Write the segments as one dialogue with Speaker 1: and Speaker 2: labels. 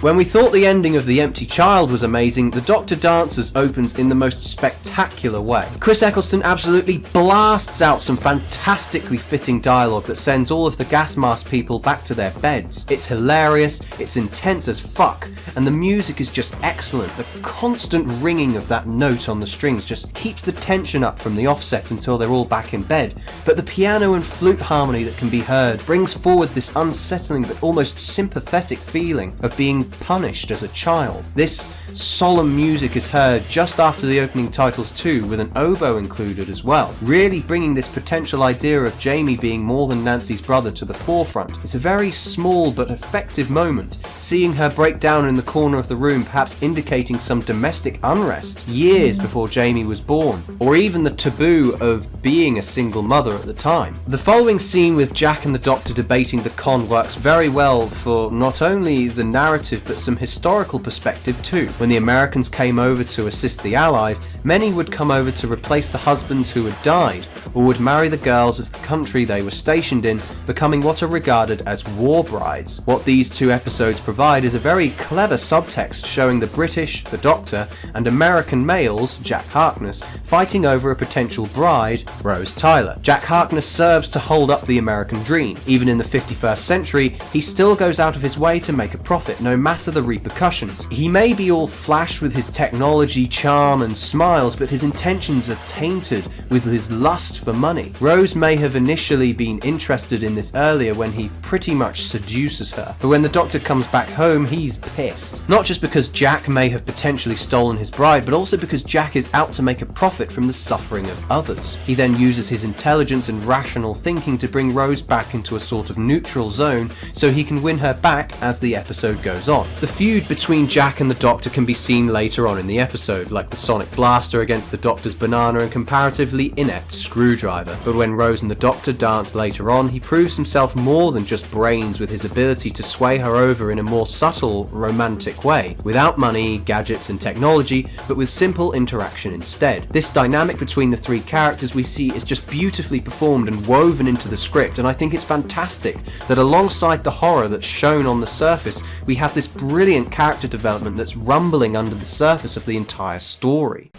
Speaker 1: When we thought the ending of The Empty Child was amazing, The Doctor Dancers opens in the most spectacular way. Chris Eccleston absolutely blasts out some fantastically fitting dialogue that sends all of the gas mask people back to their beds. It's hilarious, it's intense as fuck, and the music is just excellent. The constant ringing of that note on the strings just keeps the tension up from the offset until they're all back in bed. But the piano and flute harmony that can be heard brings forward this unsettling but almost sympathetic feeling of being punished as a child. This solemn music is heard just after the opening titles too, with an oboe included as well, really bringing this potential idea of Jamie being more than Nancy's brother to the forefront. It's a very small but effective moment, seeing her break down in the corner of the room, perhaps indicating some domestic unrest years before Jamie was born, or even the taboo of being a single mother at the time. The following scene with Jack and the Doctor debating the con works very well for not only the narrative but some historical perspective too. When the Americans came over to assist the Allies, many would come over to replace the husbands who had died, or would marry the girls of the country they were stationed in, becoming what are regarded as war brides. What these two episodes provide is a very clever subtext showing the British, the Doctor, and American males, Jack Harkness, fighting over a potential bride, Rose Tyler. Jack Harkness serves to hold up the American dream. Even in the 51st century, he still goes out of his way to make a profit, no matter the repercussions. He may be all flash with his technology, charm and smiles, but his intentions are tainted with his lust for money. Rose may have initially been interested in this earlier when he pretty much seduces her, but when the Doctor comes back home, he's pissed. Not just because Jack may have potentially stolen his bride, but also because Jack is out to make a profit from the suffering of others. He then uses his intelligence and rational thinking to bring Rose back into a sort of neutral zone so he can win her back as the episode goes on. The feud between Jack and the Doctor can be seen later on in the episode, like the sonic blaster against the Doctor's banana and comparatively inept screwdriver. But when Rose and the Doctor dance later on, he proves himself more than just brains with his ability to sway her over in a more subtle, romantic way, without money, gadgets and technology, but with simple interaction instead. This dynamic between the three characters we see is just beautifully performed and woven into the script, and I think it's fantastic that alongside the horror that's shown on the surface, we have this brilliant character development that's rumbling under the surface of the entire story.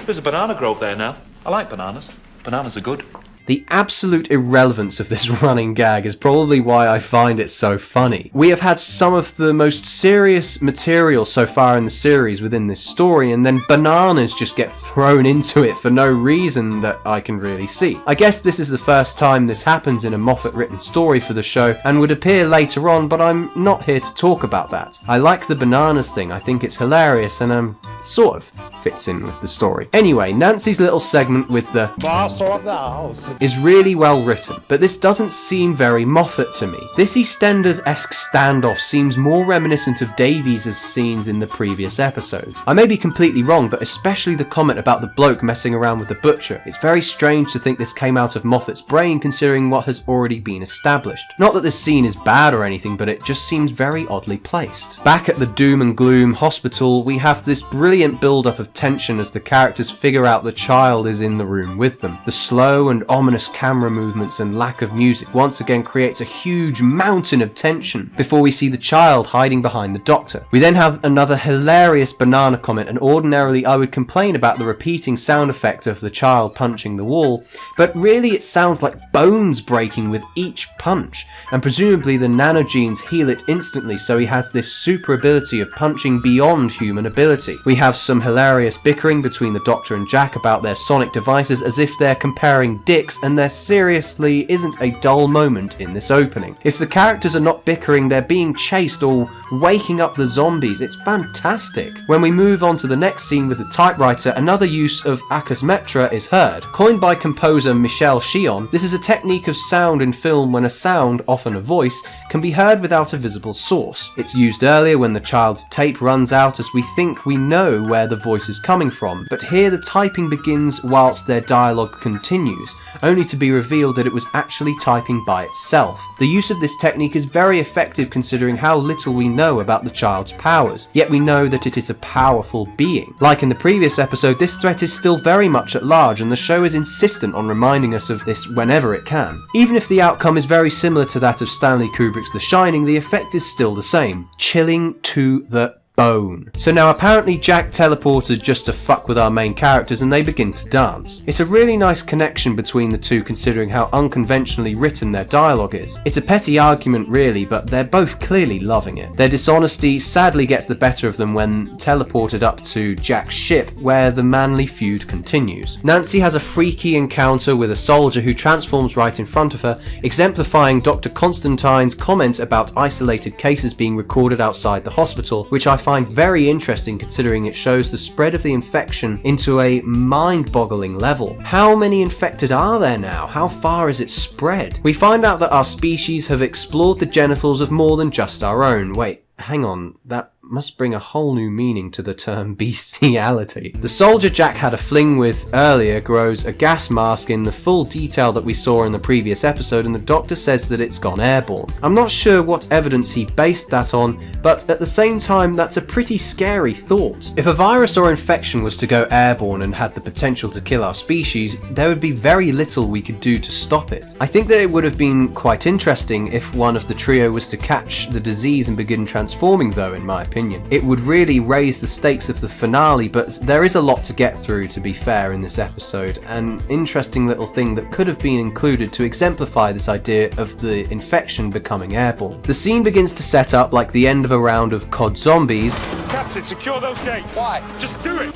Speaker 2: There's a banana grove there now. I like bananas. Bananas are good.
Speaker 1: The absolute irrelevance of this running gag is probably why I find it so funny. We have had some of the most serious material so far in the series within this story, and then bananas just get thrown into it for no reason that I can really see. I guess this is the first time this happens in a Moffat written story for the show and would appear later on, but I'm not here to talk about that. I like the bananas thing, I think it's hilarious and sort of fits in with the story. Anyway, Nancy's little segment with the master of the house is really well written, but this doesn't seem very Moffat to me. This EastEnders-esque standoff seems more reminiscent of Davies' scenes in the previous episodes. I may be completely wrong, but especially the comment about the bloke messing around with the butcher. It's very strange to think this came out of Moffat's brain considering what has already been established. Not that this scene is bad or anything, but it just seems very oddly placed. Back at the doom and gloom hospital, we have this brilliant build-up of tension as the characters figure out the child is in the room with them. The slow and ominous camera movements and lack of music once again creates a huge mountain of tension before we see the child hiding behind the Doctor. We then have another hilarious banana comment, and ordinarily I would complain about the repeating sound effect of the child punching the wall, but really it sounds like bones breaking with each punch, and presumably the nano-genes heal it instantly, so he has this super ability of punching beyond human ability. We have some hilarious bickering between the Doctor and Jack about their sonic devices as if they're comparing dicks, and there seriously isn't a dull moment in this opening. If the characters are not bickering, they're being chased or waking up the zombies. It's fantastic. When we move on to the next scene with the typewriter, another use of acousmetra is heard. Coined by composer Michel Chion, this is a technique of sound in film when a sound, often a voice, can be heard without a visible source. It's used earlier when the child's tape runs out as we think we know where the voice is coming from, but here the typing begins whilst their dialogue continues, only to be revealed that it was actually typing by itself. The use of this technique is very effective considering how little we know about the child's powers, yet we know that it is a powerful being. Like in the previous episode, this threat is still very much at large, and the show is insistent on reminding us of this whenever it can. Even if the outcome is very similar to that of Stanley Kubrick's The Shining, the effect is still the same. Chilling to the bone. So now apparently Jack teleported just to fuck with our main characters and they begin to dance. It's a really nice connection between the two considering how unconventionally written their dialogue is. It's a petty argument really, but they're both clearly loving it. Their dishonesty sadly gets the better of them when teleported up to Jack's ship where the manly feud continues. Nancy has a freaky encounter with a soldier who transforms right in front of her, exemplifying Dr. Constantine's comment about isolated cases being recorded outside the hospital, which I find very interesting considering it shows the spread of the infection into a mind-boggling level. How many infected are there now? How far is it spread? We find out that our species have explored the genitals of more than just our own. Wait, hang on, that must bring a whole new meaning to the term bestiality. The soldier Jack had a fling with earlier grows a gas mask in the full detail that we saw in the previous episode, and the doctor says that it's gone airborne. I'm not sure what evidence he based that on, but at the same time that's a pretty scary thought. If a virus or infection was to go airborne and had the potential to kill our species, there would be very little we could do to stop it. I think that it would have been quite interesting if one of the trio was to catch the disease and begin transforming though, in my opinion. It would really raise the stakes of the finale, but there is a lot to get through, to be fair, in this episode. An interesting little thing that could have been included to exemplify this idea of the infection becoming airborne. The scene begins to set up like the end of a round of COD zombies.
Speaker 2: Captain, secure those gates. Why? Just do it.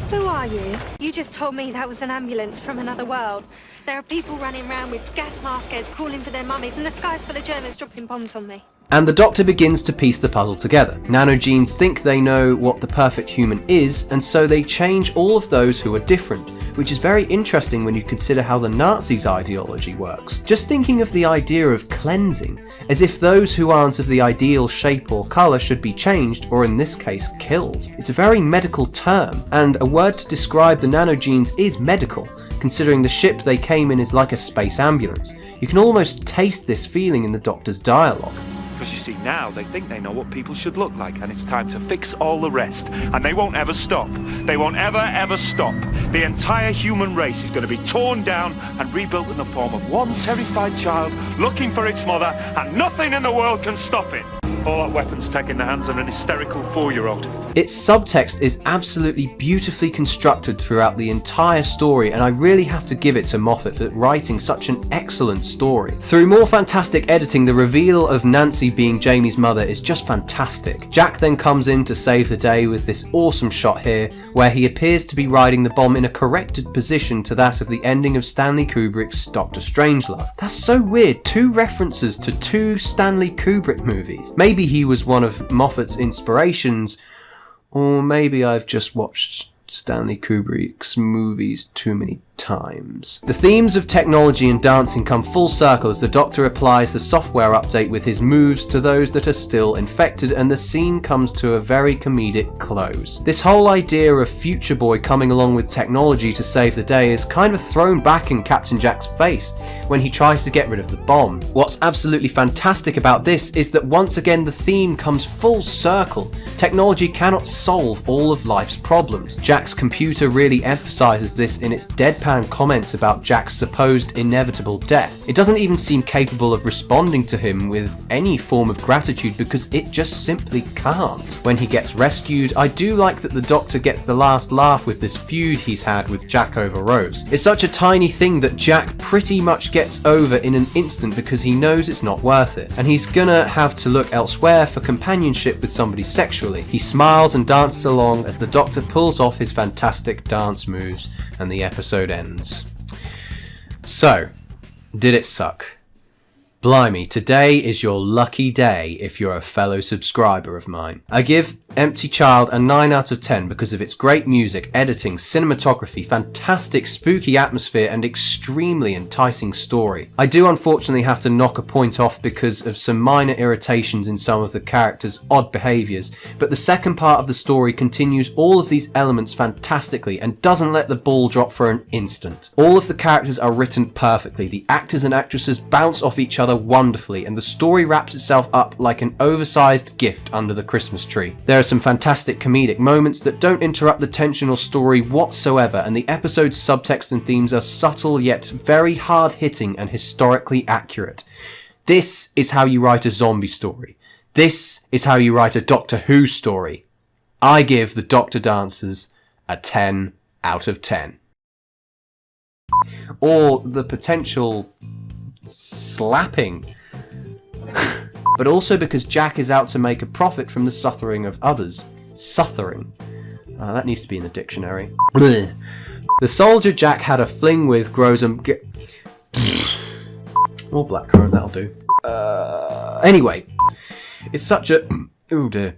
Speaker 3: Who are you? You just told me that was an ambulance from another world. There are people running around with gas mask heads calling for their mummies, and the sky's full of Germans dropping bombs on me.
Speaker 1: And the Doctor begins to piece the puzzle together. Nano-genes think they know what the perfect human is, and so they change all of those who are different, which is very interesting when you consider how the Nazis' ideology works. Just thinking of the idea of cleansing, as if those who aren't of the ideal shape or colour should be changed, or in this case, killed. It's a very medical term, and a word to describe the nano-genes is medical, considering the ship they came in is like a space ambulance. You can almost taste this feeling in the Doctor's dialogue.
Speaker 2: Because you see, now they think they know what people should look like, and it's time to fix all the rest. And they won't ever stop. They won't ever stop. The entire human race is going to be torn down and rebuilt in the form of one terrified child looking for its mother, and nothing in the world can stop it. All that weapons tech in the hands of an hysterical 4-year-old.
Speaker 1: Its subtext is absolutely beautifully constructed throughout the entire story, and I really have to give it to Moffat for writing such an excellent story. Through more fantastic editing, the reveal of Nancy being Jamie's mother is just fantastic. Jack then comes in to save the day with this awesome shot here, where he appears to be riding the bomb in a corrected position to that of the ending of Stanley Kubrick's Dr. Strangelove. That's so weird, 2 references to 2 Stanley Kubrick movies. Maybe he was one of Moffat's inspirations, or maybe I've just watched Stanley Kubrick's movies too many times. The themes of technology and dancing come full circle as the Doctor applies the software update with his moves to those that are still infected, and the scene comes to a very comedic close. This whole idea of Future Boy coming along with technology to save the day is kind of thrown back in Captain Jack's face when he tries to get rid of the bomb. What's absolutely fantastic about this is that once again the theme comes full circle. Technology cannot solve all of life's problems. Jack's computer really emphasizes this in its deadpan comments about Jack's supposed inevitable death. It doesn't even seem capable of responding to him with any form of gratitude because it just simply can't. When he gets rescued, I do like that the Doctor gets the last laugh with this feud he's had with Jack over Rose. It's such a tiny thing that Jack pretty much gets over in an instant because he knows it's not worth it, and he's gonna have to look elsewhere for companionship with somebody sexually. He smiles and dances along as the Doctor pulls off his fantastic dance moves, and the episode ends. So, did it suck? Blimey, today is your lucky day if you're a fellow subscriber of mine. I give Empty Child a 9 out of 10 because of its great music, editing, cinematography, fantastic spooky atmosphere and extremely enticing story. I do unfortunately have to knock a point off because of some minor irritations in some of the characters' odd behaviours, but the second part of the story continues all of these elements fantastically and doesn't let the ball drop for an instant. All of the characters are written perfectly, the actors and actresses bounce off each other wonderfully, and the story wraps itself up like an oversized gift under the Christmas tree. There are some fantastic comedic moments that don't interrupt the tension or story whatsoever, and the episode's subtext and themes are subtle yet very hard-hitting and historically accurate. This is how you write a zombie story. This is how you write a Doctor Who story. I give the Doctor Dancers a 10 out of 10. Or the potential slapping. But also because Jack is out to make a profit from the suffering of others. Suffering. That needs to be in the dictionary. Blech. The soldier Jack had a fling with grows a... Or blackcurrant, that'll do. Anyway. It's such a... Oh dear.